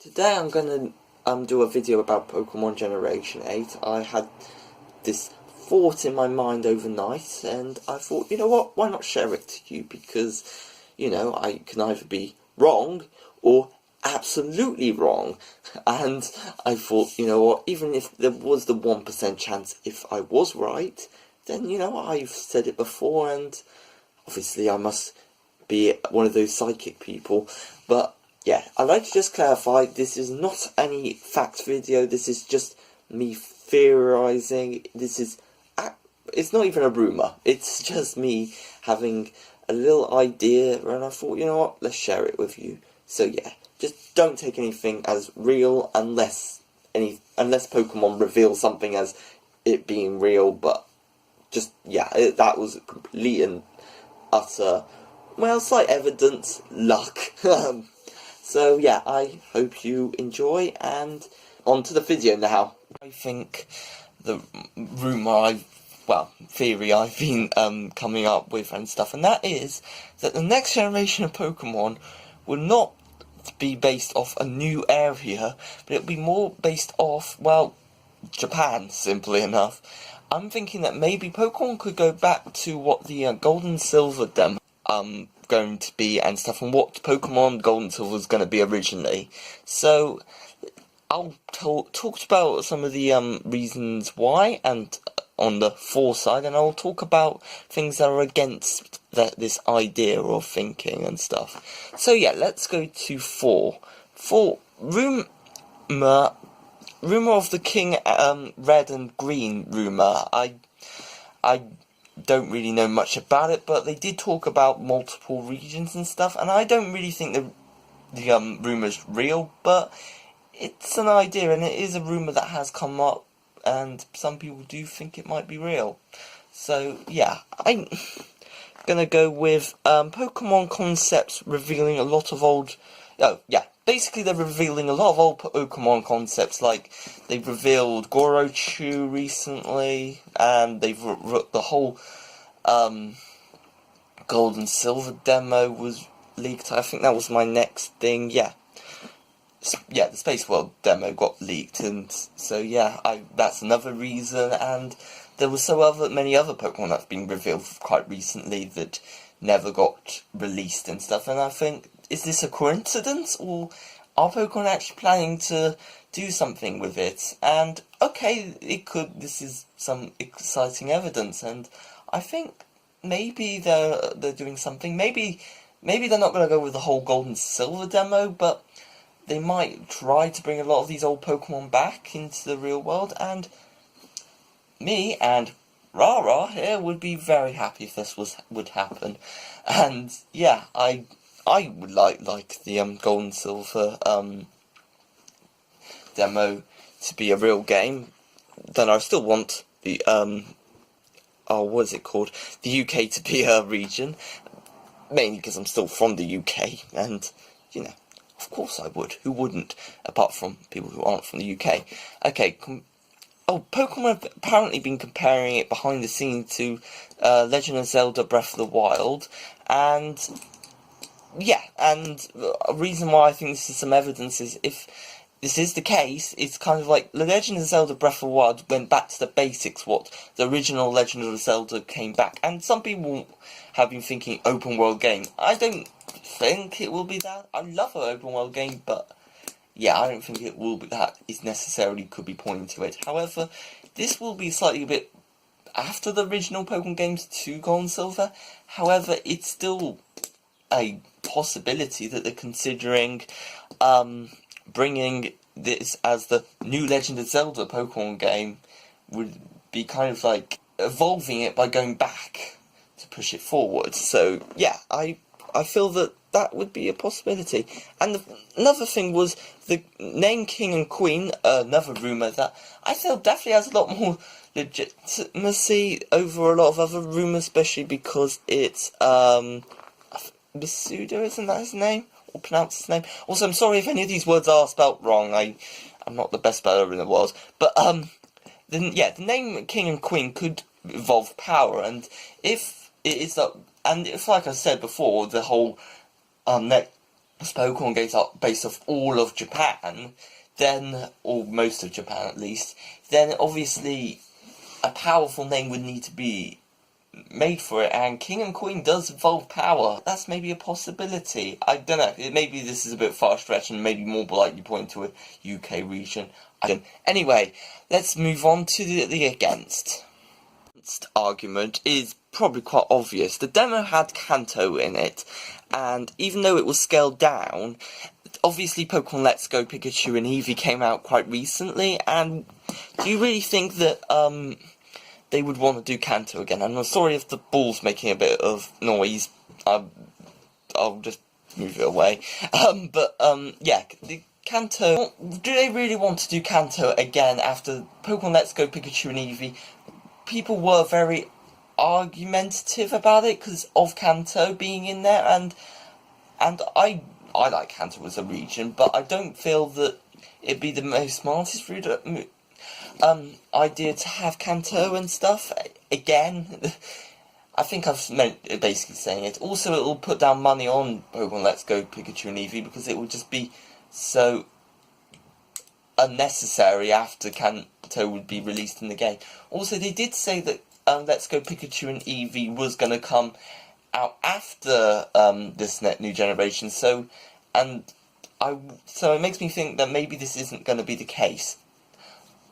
Today I'm gonna do a video about Pokemon Generation 8. I had this thought in my mind overnight, and I thought, you know what, why not share it to you? Because, you know, I can either be wrong or absolutely wrong. And I thought, you know what, even if there was the 1% chance if I was right, then, you know, I've said it before, and obviously I must be one of those psychic people. But yeah, I'd like to just clarify, this is not any fact video, this is just me theorising. It's not even a rumour, it's just me having a little idea, and I thought, you know what, let's share it with you. So yeah, just don't take anything as real unless Pokemon reveal something as it being real, but just, yeah, that was complete and utter, well, slight evidence, luck. So yeah, I hope you enjoy, and on to the video now. I think the theory I've been coming up with and stuff, and that is that the next generation of Pokemon will not be based off a new area, but it'll be more based off, well, Japan, simply enough. I'm thinking that maybe Pokemon could go back to what the Gold and Silver demo going to be and stuff, and what Pokemon Gold and Silver was going to be originally. So I'll talk about some of the reasons why, and on the for side, and I'll talk about things that are against this idea or thinking and stuff. So yeah, let's go to for rumor of the King Red and Green rumor. I don't really know much about it, but they did talk about multiple regions and stuff, and I don't really think the rumor's real, but it's an idea, and it is a rumor that has come up, and some people do think it might be real. So yeah, I'm gonna go with Pokemon concepts revealing a lot of old. Oh yeah, basically they're revealing a lot of old Pokemon concepts. Like they've revealed Gorochu recently, and they've the whole Gold and Silver demo was leaked. I think that was my next thing. Yeah, the Space World demo got leaked, and so yeah, that's another reason. And there were many other Pokemon that's been revealed quite recently that never got released and stuff. And I think, is this a coincidence, or are Pokemon actually planning to do something with it? And okay, this is some exciting evidence, and I think maybe they're doing something. Maybe they're not going to go with the whole Gold and Silver demo, but they might try to bring a lot of these old Pokemon back into the real world, and me and Rara here would be very happy if this would happen. And yeah, I would like the Gold and Silver demo to be a real game. Then I still want the what is it called? The UK to be a region, mainly because I'm still from the UK, and you know, of course I would. Who wouldn't? Apart from people who aren't from the UK. Okay. Pokemon have apparently been comparing it behind the scenes to Legend of Zelda Breath of the Wild, and yeah, and a reason why I think this is some evidence is, if this is the case, it's kind of like The Legend of Zelda Breath of the Wild went back to the basics, what the original Legend of Zelda came back, and some people have been thinking open world game. I don't think it will be that. I love an open world game, but yeah, I don't think it will be that. It necessarily could be pointing to it. However, this will be slightly a bit after the original Pokemon games to Gold and Silver. However, it's still a possibility that they're considering bringing this as the new Legend of Zelda Pokemon game, would be kind of like evolving it by going back to push it forward. So yeah, I feel that would be a possibility. And another thing was the name King and Queen, another rumour that I feel definitely has a lot more legitimacy over a lot of other rumours, especially because it's Masuda, isn't that his name? Or pronounce his name? Also, I'm sorry if any of these words are spelt wrong. I'm not the best speller in the world. But the name King and Queen could evolve power, and if it is that, and if, like I said before, the whole Pokemon games are based off all of Japan, then, or most of Japan at least, then obviously a powerful name would need to be made for it, and King and Queen does involve power. That's maybe a possibility. I don't know. Maybe this is a bit far-stretched and maybe more likely point to a UK region. Anyway, let's move on to the against. Argument is probably quite obvious. The demo had Kanto in it, and even though it was scaled down, obviously Pokemon Let's Go Pikachu and Eevee came out quite recently, and do you really think that they would want to do Kanto again? I'm sorry if the ball's making a bit of noise. I'll just move it away. Yeah, the Kanto. Do they really want to do Kanto again after Pokemon Let's Go Pikachu and Eevee? People were very argumentative about it because of Kanto being in there, and I like Kanto as a region, but I don't feel that it'd be the most smartest idea to have Kanto and stuff again. I think I've meant basically saying it. Also, it will put down money on Pokemon Let's Go Pikachu and Eevee because it would just be so unnecessary after Kanto would be released in the game. Also, they did say that Let's Go Pikachu and Eevee was going to come out after this new generation, so it makes me think that maybe this isn't going to be the case.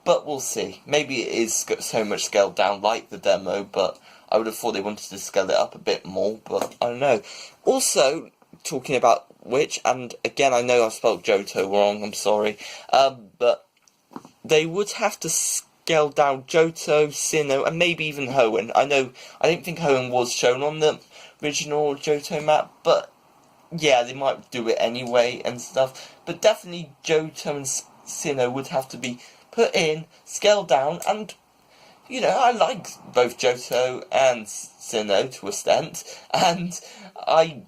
But we'll see. Maybe it is so much scaled down like the demo, but I would have thought they wanted to scale it up a bit more, but I don't know. Also, talking about which, and again, I know I've spelled Johto wrong, I'm sorry, but they would have to scale down Johto, Sinnoh, and maybe even Hoenn. I don't think Hoenn was shown on the original Johto map, but yeah, they might do it anyway and stuff. But definitely Johto and Sinnoh would have to be put in, scaled down, and you know, I like both Johto and Sinnoh to a extent, and I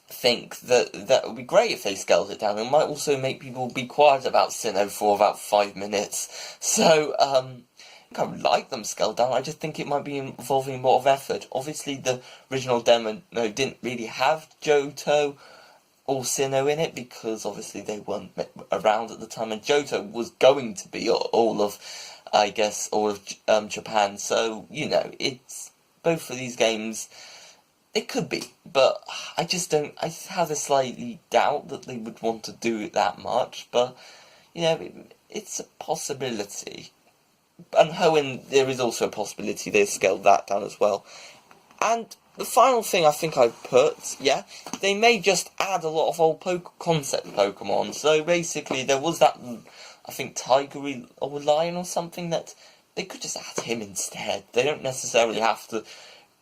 think that would be great if they scaled it down. It might also make people be quiet about Sinnoh for about 5 minutes. So, I would like them scaled down. I just think it might be involving a lot of effort. Obviously, the original demo didn't really have Johto or Sinnoh in it because obviously they weren't around at the time, and Johto was going to be all of Japan. So, you know, it's both of these games. It could be, but I have a slightly doubt that they would want to do it that much, but, you know, it's a possibility. And Hoenn, there is also a possibility they've scaled that down as well. And the final thing I think I've put, yeah, they may just add a lot of old concept Pokemon. So basically, there was that, I think, Tiger or Lion or something, that they could just add him instead. They don't necessarily have to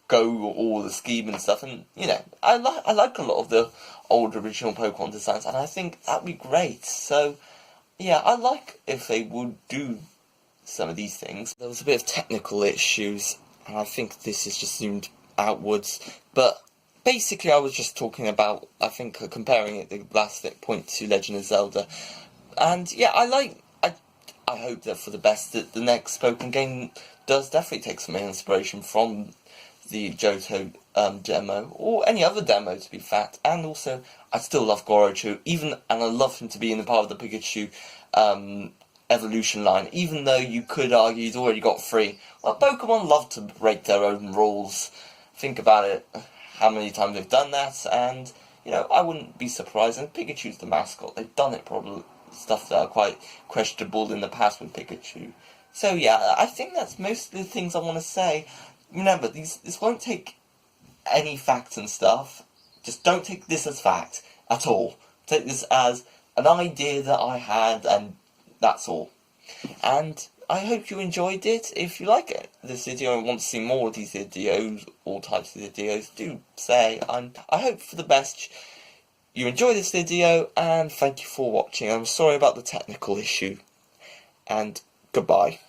go all the scheme and stuff, and you know, I like a lot of the old original Pokemon designs, and I think that'd be great. So yeah, I like if they would do some of these things. There was a bit of technical issues, and I think this is just zoomed outwards, but basically I was just talking about, I think, comparing it, the last point to Legend of Zelda, and yeah, I hope that for the best that the next Pokemon game does definitely take some inspiration from the Johto demo, or any other demo to be fact. And also, I still love Gorochu, and I love him to be in the part of the Pikachu evolution line, even though you could argue he's already got 3. Well, Pokemon love to break their own rules. Think about it, how many times they've done that, and, you know, I wouldn't be surprised. And Pikachu's the mascot. They've done it probably, stuff that are quite questionable in the past with Pikachu. So yeah, I think that's most of the things I want to say. Remember, this won't take any facts and stuff. Just don't take this as fact at all. Take this as an idea that I had, and that's all. And I hope you enjoyed it. If you like this video and want to see more of these videos, all types of videos, do say. I hope for the best you enjoy this video, and thank you for watching. I'm sorry about the technical issue, and goodbye.